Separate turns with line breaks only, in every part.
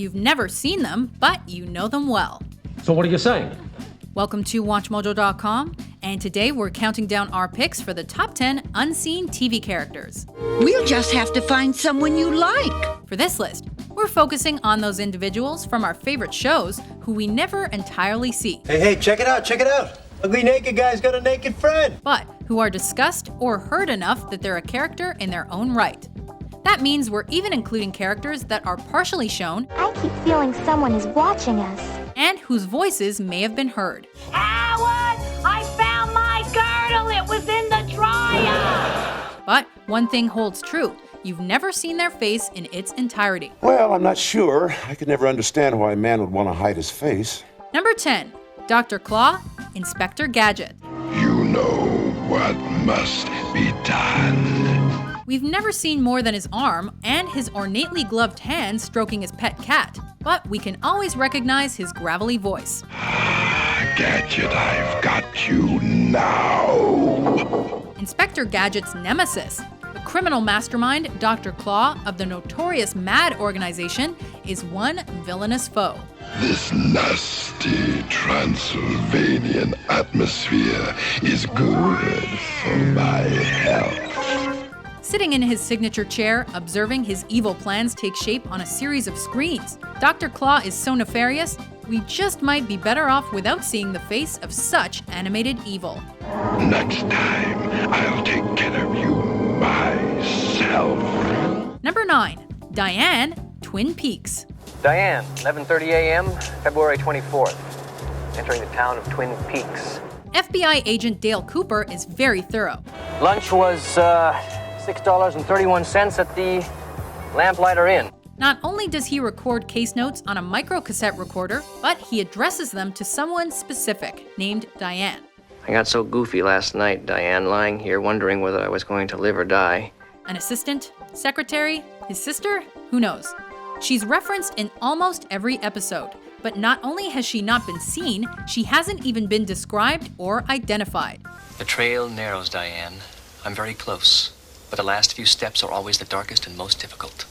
You've never seen them, but you know them well.
So what are you saying?
Welcome to WatchMojo.com, and today we're counting down our picks for the top 10 unseen TV characters.
We'll just have to find someone you like.
For this list, we're focusing on those individuals from our favorite shows who we never entirely see.
Hey, check it out. Ugly naked guy's got a naked friend.
But who are discussed or heard enough that they're a character in their own right. That means we're even including characters that are partially shown.
I keep feeling someone is watching us.
And whose voices may have been heard.
Howard, I found my girdle. It was in the dryer.
But one thing holds true. You've never seen their face in its entirety.
Well, I'm not sure. I could never understand why a man would want to hide his face.
Number 10, Dr. Claw, Inspector Gadget.
You know what must be done.
We've never seen more than his arm and his ornately gloved hand stroking his pet cat, but we can always recognize his gravelly voice.
Gadget, I've got you now.
Inspector Gadget's nemesis, the criminal mastermind Dr. Claw of the notorious MAD organization, is one villainous foe.
This nasty Transylvanian atmosphere is good for my health.
Sitting in his signature chair, observing his evil plans take shape on a series of screens, Dr. Claw is so nefarious, we just might be better off without seeing the face of such animated evil.
Next time, I'll take care of you myself.
Number 9, Diane, Twin Peaks.
Diane, 11:30 a.m., February 24th. Entering the town of Twin Peaks.
FBI agent Dale Cooper is very thorough.
Lunch was $6.31 at the Lamplighter Inn.
Not only does he record case notes on a microcassette recorder, but he addresses them to someone specific, named Diane.
I got so goofy last night, Diane, lying here wondering whether I was going to live or die.
An assistant? Secretary? His sister? Who knows? She's referenced in almost every episode, but not only has she not been seen, she hasn't even been described or identified.
The trail narrows, Diane. I'm very close, but the last few steps are always the darkest and most difficult.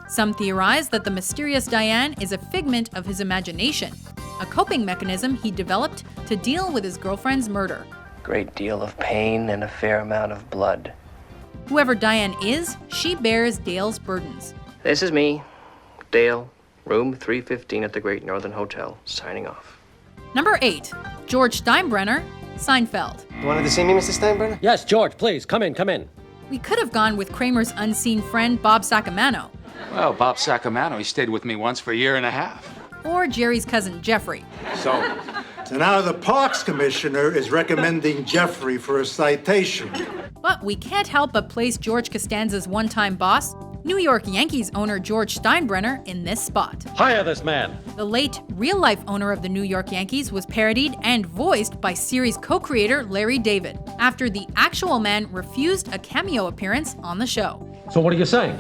Some theorize that the mysterious Diane is a figment of his imagination, a coping mechanism he developed to deal with his girlfriend's murder.
Great deal of pain and a fair amount of blood.
Whoever Diane is, she bears Dale's burdens.
This is me, Dale, room 315 at the Great Northern Hotel, signing off.
Number 8, George Steinbrenner, Seinfeld.
You wanted to see me, Mr. Steinbrenner?
Yes, George, please, come in.
We could have gone with Kramer's unseen friend Bob Sacamano.
Well, Bob Sacamano, he stayed with me once for a year and a half.
Or Jerry's cousin Jeffrey.
So now the Parks Commissioner is recommending Jeffrey for a citation.
But we can't help but place George Costanza's one-time boss, New York Yankees owner George Steinbrenner, in this spot.
Hire this man.
The late, real-life owner of the New York Yankees was parodied and voiced by series co-creator Larry David, after the actual man refused a cameo appearance on the show.
So what are you saying?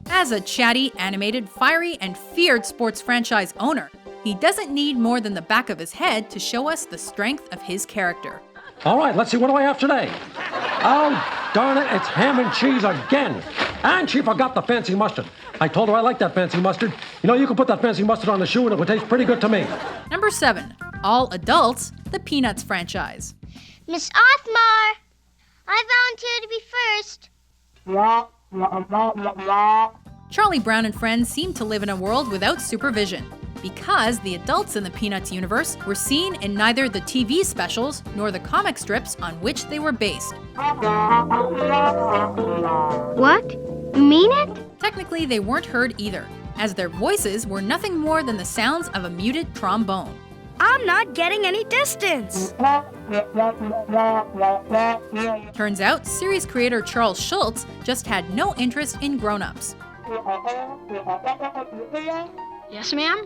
As a chatty, animated, fiery, and feared sports franchise owner, he doesn't need more than the back of his head to show us the strength of his character.
All right, let's see, what do I have today? Oh, darn it, it's ham and cheese again. And she forgot the fancy mustard. I told her I like that fancy mustard. You know, you can put that fancy mustard on the shoe and it would taste pretty good to me.
Number 7, all adults, the Peanuts franchise.
Miss Othmar, I volunteer to be first.
Charlie Brown and friends seem to live in a world without supervision, because the adults in the Peanuts universe were seen in neither the TV specials nor the comic strips on which they were based.
What? You mean it?
Technically, they weren't heard either, as their voices were nothing more than the sounds of a muted trombone.
I'm not getting any distance.
Turns out, series creator Charles Schultz just had no interest in grown-ups.
Yes, ma'am?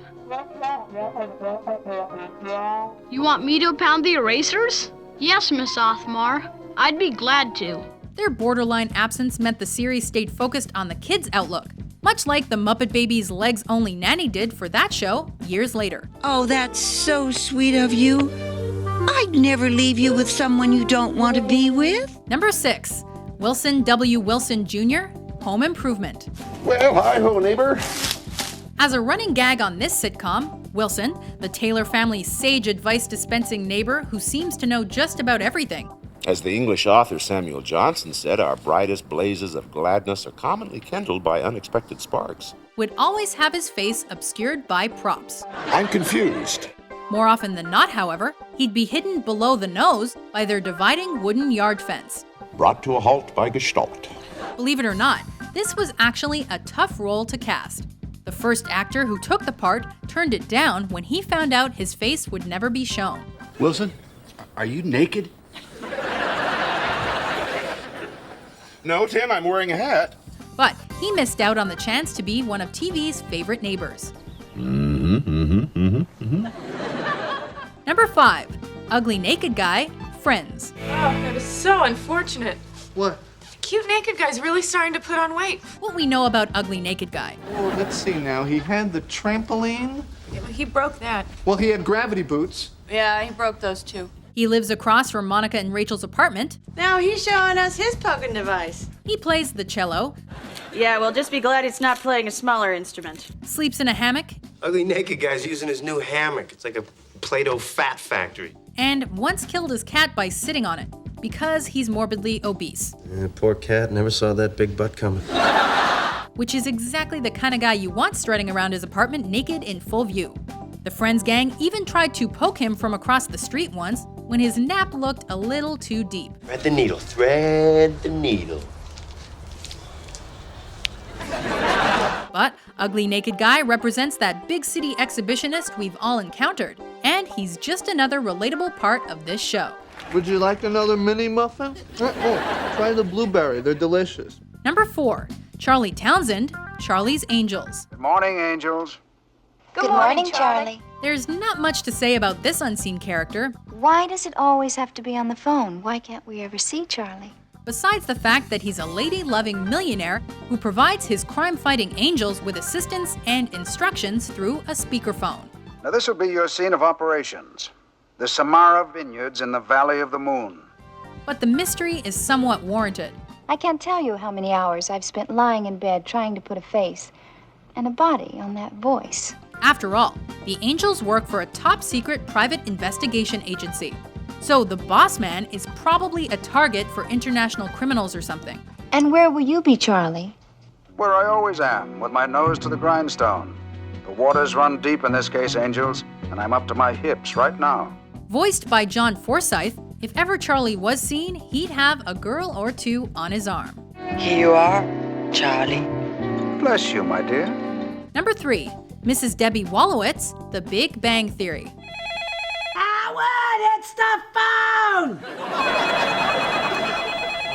You want me to pound the erasers? Yes, Miss Othmar. I'd be glad to.
Their borderline absence meant the series stayed focused on the kids' outlook, much like the Muppet Babies' legs-only nanny did for that show years later.
Oh, that's so sweet of you. I'd never leave you with someone you don't want to be with.
Number 6, Wilson W. Wilson Jr., Home Improvement.
Well, hi-ho, neighbor.
As a running gag on this sitcom, Wilson, the Taylor family's sage advice-dispensing neighbor who seems to know just about everything.
As the English author Samuel Johnson said, our brightest blazes of gladness are commonly kindled by unexpected sparks.
Would always have his face obscured by props.
I'm confused.
More often than not, however, he'd be hidden below the nose by their dividing wooden yard fence.
Brought to a halt by Gestalt.
Believe it or not, this was actually a tough role to cast. The first actor who took the part turned it down when he found out his face would never be shown.
Wilson, are you naked?
No, Tim, I'm wearing a hat.
But he missed out on the chance to be one of TV's favorite neighbors. Number 5, Ugly Naked Guy, Friends.
Oh, that is so unfortunate.
What?
Cute naked guy's really starting to put on weight.
What we know about Ugly Naked Guy.
Oh, let's see now. He had the trampoline.
Yeah, but he broke that.
Well, he had gravity boots.
Yeah, he broke those too.
He lives across from Monica and Rachel's apartment.
Now he's showing us his poking device.
He plays the cello.
Yeah, well, just be glad it's not playing a smaller instrument.
Sleeps in a hammock.
Ugly naked guy's using his new hammock. It's like a Play-Doh fat factory.
And once killed his cat by sitting on it, because he's morbidly obese.
Poor cat, never saw that big butt coming.
Which is exactly the kind of guy you want strutting around his apartment naked in full view. The Friends gang even tried to poke him from across the street once when his nap looked a little too deep.
Thread the needle, thread the needle.
But Ugly Naked Guy represents that big city exhibitionist we've all encountered, and he's just another relatable part of this show.
Would you like another mini muffin? Oh, try the blueberry. They're delicious.
Number 4, Charlie Townsend, Charlie's Angels.
Good morning, Angels.
Good morning, Charlie.
There's not much to say about this unseen character.
Why does it always have to be on the phone? Why can't we ever see Charlie?
Besides the fact that he's a lady-loving millionaire who provides his crime-fighting angels with assistance and instructions through a speakerphone.
Now, this will be your scene of operations. The Samara Vineyards in the Valley of the Moon.
But the mystery is somewhat warranted.
I can't tell you how many hours I've spent lying in bed trying to put a face and a body on that voice.
After all, the Angels work for a top-secret private investigation agency. So the boss man is probably a target for international criminals or something.
And where will you be, Charlie?
Where I always am, with my nose to the grindstone. The waters run deep in this case, Angels, and I'm up to my hips right now.
Voiced by John Forsythe, if ever Charlie was seen, he'd have a girl or two on his arm.
Here you are, Charlie.
Bless you, my dear.
Number 3, Mrs. Debbie Wolowitz, The Big Bang Theory.
Howard, it's the phone!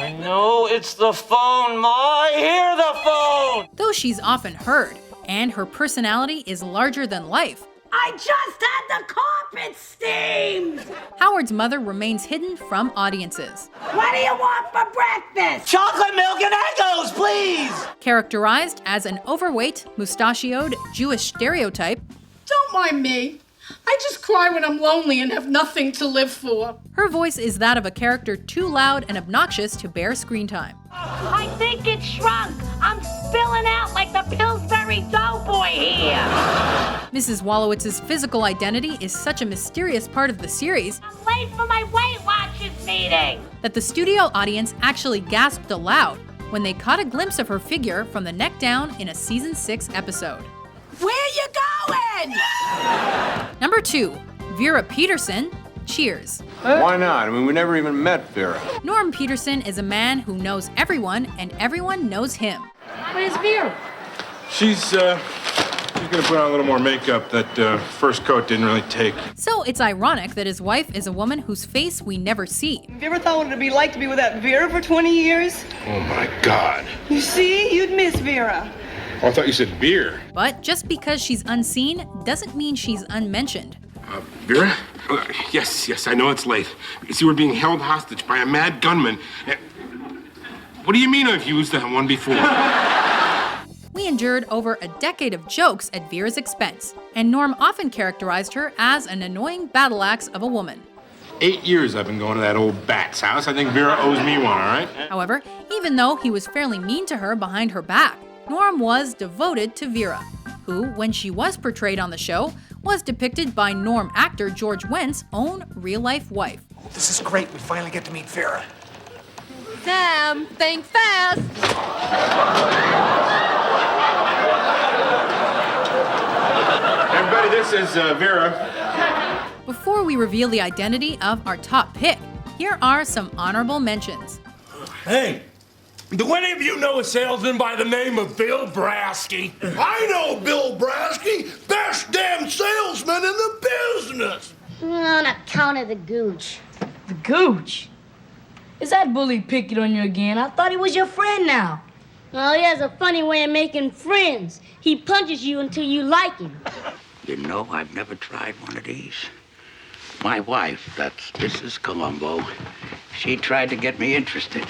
I know it's the phone, Ma. I hear the phone!
Though she's often heard, and her personality is larger than life,
I just had the carpet steamed!
Howard's mother remains hidden from audiences.
What do you want for breakfast?
Chocolate milk and Eggos, please!
Characterized as an overweight, mustachioed Jewish stereotype,
don't mind me. I just cry when I'm lonely and have nothing to live for.
Her voice is that of a character too loud and obnoxious to bear screen time.
I think it shrunk. I'm spilling out like the Pillsbury Doughboy here.
Mrs. Wolowitz's physical identity is such a mysterious part of the series
I'm late for my Weight Watchers meeting.
That the studio audience actually gasped aloud when they caught a glimpse of her figure from the neck down in a season 6 episode.
Where you going?
Number 2, Vera Peterson, Cheers.
Why not? I mean, we never even met Vera.
Norm Peterson is a man who knows everyone and everyone knows him.
Where's Vera?
She's gonna put on a little more makeup. That first coat didn't really take.
So it's ironic that his wife is a woman whose face we never see.
Have you ever thought what it'd be like to be without Vera for 20 years?
Oh my God.
You see, you'd miss Vera.
Oh, I thought you said beer.
But just because she's unseen doesn't mean she's unmentioned.
Vera? Yes, I know it's late. You see, we're being held hostage by a mad gunman. What do you mean I've used that one before?
We endured over a decade of jokes at Vera's expense, and Norm often characterized her as an annoying battle axe of a woman.
8 years I've been going to that old bat's house. I think Vera owes me one, all right?
However, even though he was fairly mean to her behind her back, Norm was devoted to Vera, who, when she was portrayed on the show, was depicted by Norm actor George Wendt's own real-life wife.
This is great. We finally get to meet Vera.
Sam, think fast.
Everybody, this is Vera.
Before we reveal the identity of our top pick, here are some honorable mentions.
Hey, do any of you know a salesman by the name of Bill Brasky?
I know Bill Brasky, best damn salesman in the business.
On account of the gooch.
The gooch? Is that bully picking on you again? I thought he was your friend now.
Well, he has a funny way of making friends. He punches you until you like him.
You know, I've never tried one of these. My wife, that's Mrs. Colombo, she tried to get me interested.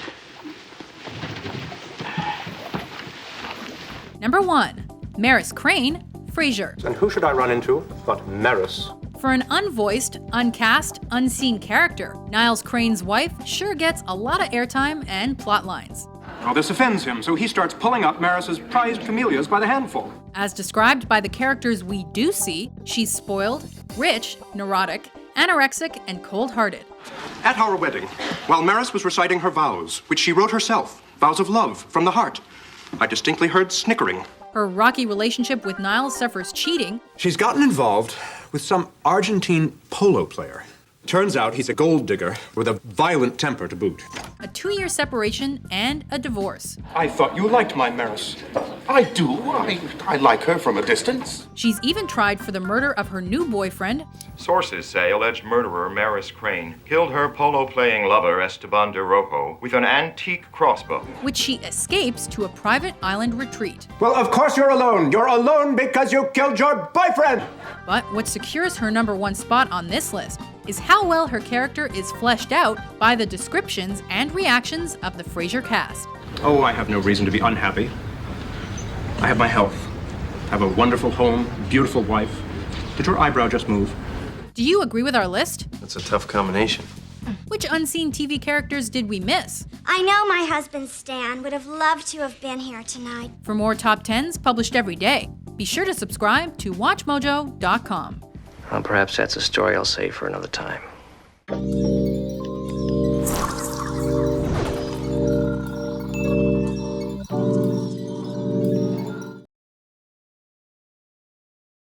Number 1, Maris Crane, Frasier.
And who should I run into but Maris?
For an unvoiced, uncast, unseen character, Niles Crane's wife sure gets a lot of airtime and plot lines.
Well, this offends him, so he starts pulling up Maris's prized camellias by the handful.
As described by the characters we do see, she's spoiled, rich, neurotic, anorexic, and cold-hearted.
At our wedding, while Maris was reciting her vows, which she wrote herself, vows of love from the heart, I distinctly heard snickering.
Her rocky relationship with Niles suffers cheating.
She's gotten involved with some Argentine polo player. Turns out he's a gold digger with a violent temper to boot.
A 2-year separation and a divorce.
I thought you liked my Maris. I do. I like her from a distance.
She's even tried for the murder of her new boyfriend.
Sources say alleged murderer Maris Crane killed her polo-playing lover Esteban de Rojo with an antique crossbow,
which she escapes to a private island retreat.
Well, of course you're alone. You're alone because you killed your boyfriend.
But what secures her number 1 spot on this list is how well her character is fleshed out by the descriptions and reactions of the Frasier cast.
Oh, I have no reason to be unhappy. I have my health. I have a wonderful home, beautiful wife. Did your eyebrow just move?
Do you agree with our list?
That's a tough combination.
Which unseen TV characters did we miss?
I know my husband Stan would have loved to have been here tonight.
For more top 10s published every day, be sure to subscribe to WatchMojo.com.
Well, perhaps that's a story I'll save for another time.